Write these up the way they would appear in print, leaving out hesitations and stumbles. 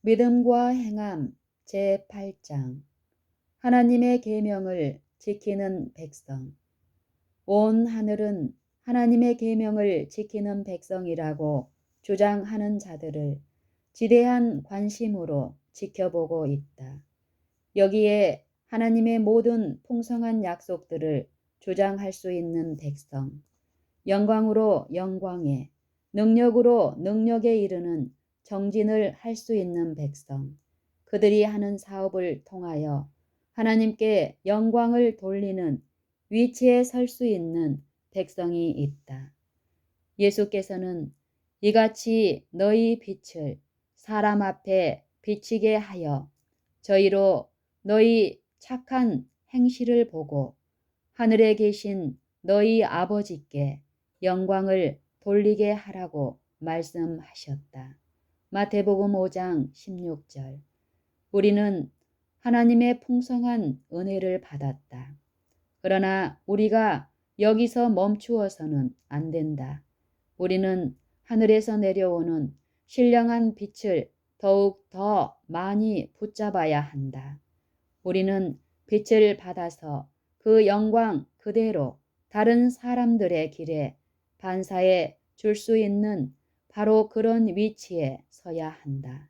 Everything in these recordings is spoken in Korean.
믿음과 행함 제8장 하나님의 계명을 지키는 백성. 온 하늘은 하나님의 계명을 지키는 백성이라고 주장하는 자들을 지대한 관심으로 지켜보고 있다. 여기에 하나님의 모든 풍성한 약속들을 주장할 수 있는 백성, 영광으로 영광에, 능력으로 능력에 이르는 정진을 할 수 있는 백성, 그들이 하는 사업을 통하여 하나님께 영광을 돌리는 위치에 설 수 있는 백성이 있다. 예수께서는 이같이 너희 빛을 사람 앞에 비치게 하여 저희로 너희 착한 행실을 보고 하늘에 계신 너희 아버지께 영광을 돌리게 하라고 말씀하셨다. 마태복음 5장 16절. 우리는 하나님의 풍성한 은혜를 받았다. 그러나 우리가 여기서 멈추어서는 안 된다. 우리는 하늘에서 내려오는 신령한 빛을 더욱 더 많이 붙잡아야 한다. 우리는 빛을 받아서 그 영광 그대로 다른 사람들의 길에 반사해 줄 수 있는 바로 그런 위치에 서야 한다.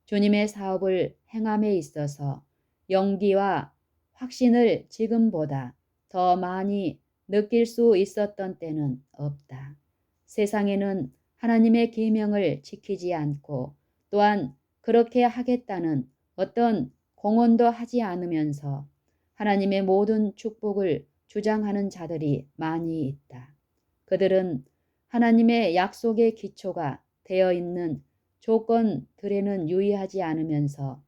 주님의 사업을 행함에 있어서 용기와 확신을 지금보다 더 많이 느낄 수 있었던 때는 없다. 세상에는 하나님의 계명을 지키지 않고 또한 그렇게 하겠다는 어떤 공언도 하지 않으면서 하나님의 모든 축복을 주장하는 자들이 많이 있다. 그들은 하나님의 약속의 기초가 되어 있는 조건들에는 유의하지 않으면서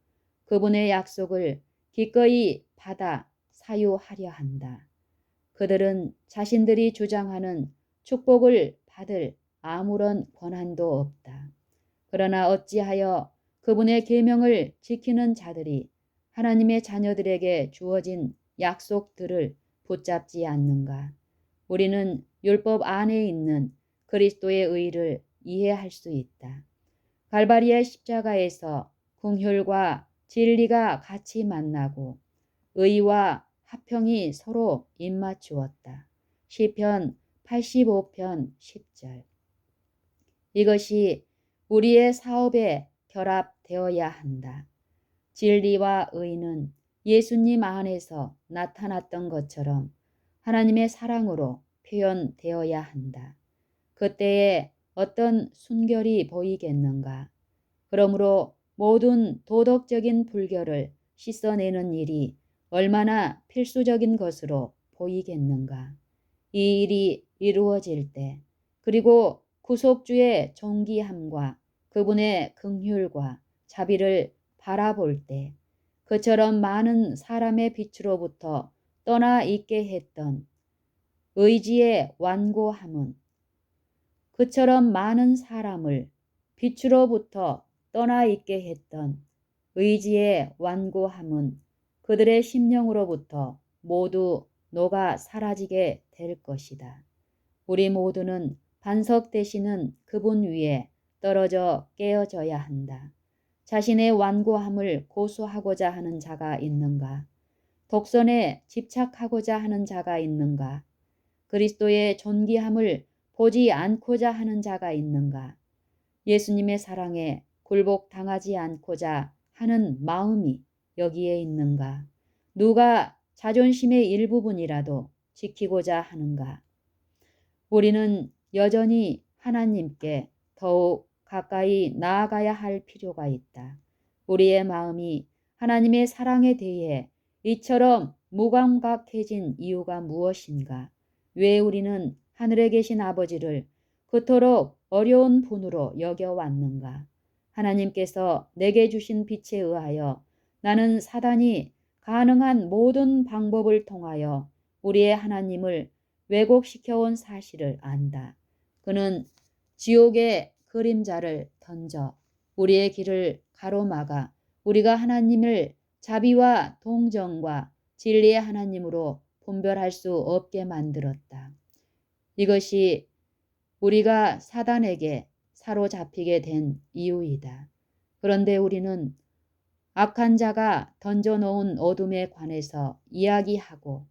그분의 약속을 기꺼이 받아 사유하려 한다. 그들은 자신들이 주장하는 축복을 받을 아무런 권한도 없다. 그러나 어찌하여 그분의 계명을 지키는 자들이 하나님의 자녀들에게 주어진 약속들을 붙잡지 않는가? 우리는 율법 안에 있는 그리스도의 의를 이해할 수 있다. 갈바리의 십자가에서 긍휼과 진리가 같이 만나고 의와 화평이 서로 입맞추었다. 시편 85편 10절. 이것이 우리의 사업에 결합되어야 한다. 진리와 의는 예수님 안에서 나타났던 것처럼 하나님의 사랑으로 표현되어야 한다. 그때에 어떤 순결이 보이겠는가? 그러므로 모든 도덕적인 불결을 씻어내는 일이 얼마나 필수적인 것으로 보이겠는가? 이 일이 이루어질 때, 그리고 구속주의 존귀함과 그분의 긍휼과 자비를 바라볼 때, 그처럼 많은 사람의 빛으로부터 떠나 있게 했던 의지의 완고함은 그처럼 많은 사람을 빛으로부터 떠나 있게 했던 의지의 완고함은 그들의 심령으로부터 모두 녹아 사라지게 될 것이다. 우리 모두는 반석 되시는 그분 위에 떨어져 깨어져야 한다. 자신의 완고함을 고수하고자 하는 자가 있는가? 독선에 집착하고자 하는 자가 있는가? 그리스도의 존귀함을 보지 않고자 하는 자가 있는가? 예수님의 사랑에 굴복당하지 않고자 하는 마음이 여기에 있는가? 누가 자존심의 일부분이라도 지키고자 하는가? 우리는 여전히 하나님께 더욱 가까이 나아가야 할 필요가 있다. 우리의 마음이 하나님의 사랑에 대해 이처럼 무감각해진 이유가 무엇인가? 왜 우리는 하늘에 계신 아버지를 그토록 어려운 분으로 여겨왔는가? 하나님께서 내게 주신 빛에 의하여 나는 사단이 가능한 모든 방법을 통하여 우리의 하나님을 왜곡시켜온 사실을 안다. 그는 지옥의 그림자를 던져 우리의 길을 가로막아 우리가 하나님을 자비와 동정과 진리의 하나님으로 분별할 수 없게 만들었다. 이것이 우리가 사단에게 사로잡히게 된 이유이다. 그런데 우리는 악한 자가 던져놓은 어둠에 관해서 이야기하고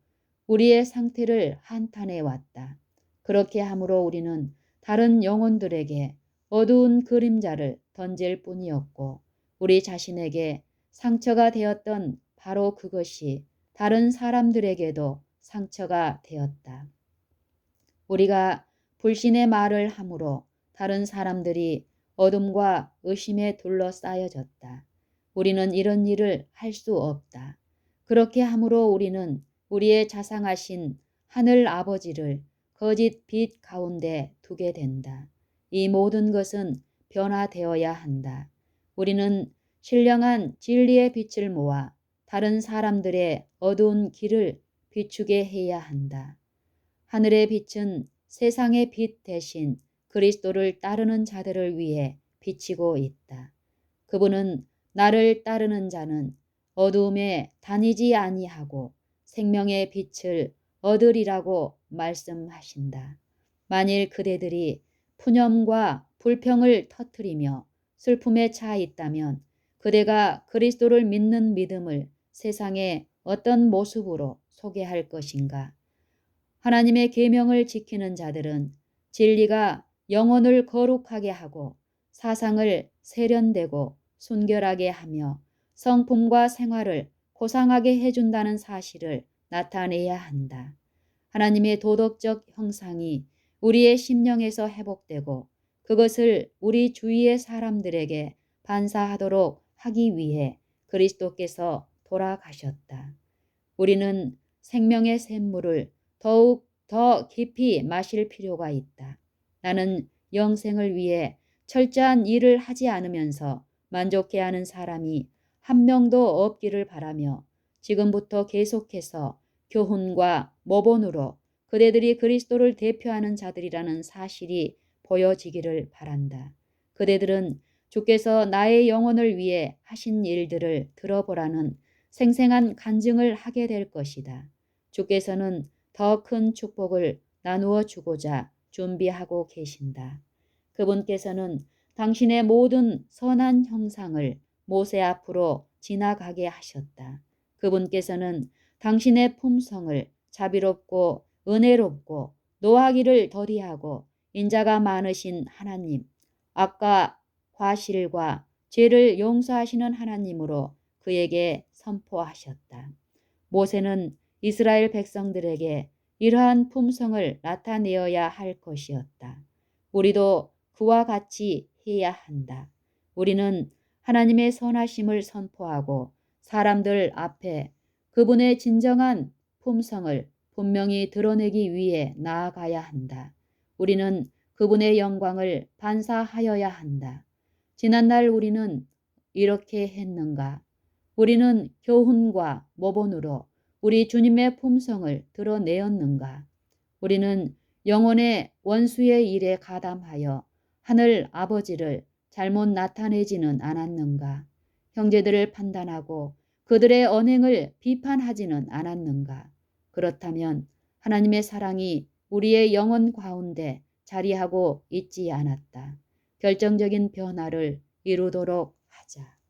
우리의 상태를 한탄해 왔다. 그렇게 함으로 우리는 다른 영혼들에게 어두운 그림자를 던질 뿐이었고 우리 자신에게 상처가 되었던 바로 그것이 다른 사람들에게도 상처가 되었다. 우리가 불신의 말을 함으로 다른 사람들이 어둠과 의심에 둘러싸여졌다. 우리는 이런 일을 할 수 없다. 그렇게 함으로 우리는 우리의 자상하신 하늘 아버지를 거짓 빛 가운데 두게 된다. 이 모든 것은 변화되어야 한다. 우리는 신령한 진리의 빛을 모아 다른 사람들의 어두운 길을 비추게 해야 한다. 하늘의 빛은 세상의 빛 대신 그리스도를 따르는 자들을 위해 비치고 있다. 그분은 나를 따르는 자는 어두움에 다니지 아니하고 생명의 빛을 얻으리라고 말씀하신다. 만일 그대들이 푸념과 불평을 터뜨리며 슬픔에 차 있다면 그대가 그리스도를 믿는 믿음을 세상에 어떤 모습으로 소개할 것인가? 하나님의 계명을 지키는 자들은 진리가 영혼을 거룩하게 하고 사상을 세련되고 순결하게 하며 성품과 생활을 고상하게 해준다는 사실을 나타내야 한다. 하나님의 도덕적 형상이 우리의 심령에서 회복되고 그것을 우리 주위의 사람들에게 반사하도록 하기 위해 그리스도께서 돌아가셨다. 우리는 생명의 샘물을 더욱 더 깊이 마실 필요가 있다. 나는 영생을 위해 철저한 일을 하지 않으면서 만족해하는 사람이 한 명도 없기를 바라며 지금부터 계속해서 교훈과 모본으로 그대들이 그리스도를 대표하는 자들이라는 사실이 보여지기를 바란다. 그대들은 주께서 나의 영혼을 위해 하신 일들을 들어보라는 생생한 간증을 하게 될 것이다. 주께서는 더 큰 축복을 나누어 주고자 준비하고 계신다. 그분께서는 당신의 모든 선한 형상을 모세 앞으로 지나가게 하셨다. 그분께서는 당신의 품성을 자비롭고 은혜롭고 노하기를 더디하고 인자가 많으신 하나님, 악과 과실과 죄를 용서하시는 하나님으로 그에게 선포하셨다. 모세는 이스라엘 백성들에게 이러한 품성을 나타내어야 할 것이었다. 우리도 그와 같이 해야 한다. 우리는 하나님의 선하심을 선포하고 사람들 앞에 그분의 진정한 품성을 분명히 드러내기 위해 나아가야 한다. 우리는 그분의 영광을 반사하여야 한다. 지난날 우리는 이렇게 했는가? 우리는 교훈과 모본으로 우리 주님의 품성을 드러내었는가? 우리는 영혼의 원수의 일에 가담하여 하늘 아버지를 잘못 나타내지는 않았는가? 형제들을 판단하고 그들의 언행을 비판하지는 않았는가? 그렇다면 하나님의 사랑이 우리의 영혼 가운데 자리하고 있지 않았다. 결정적인 변화를 이루도록 하자.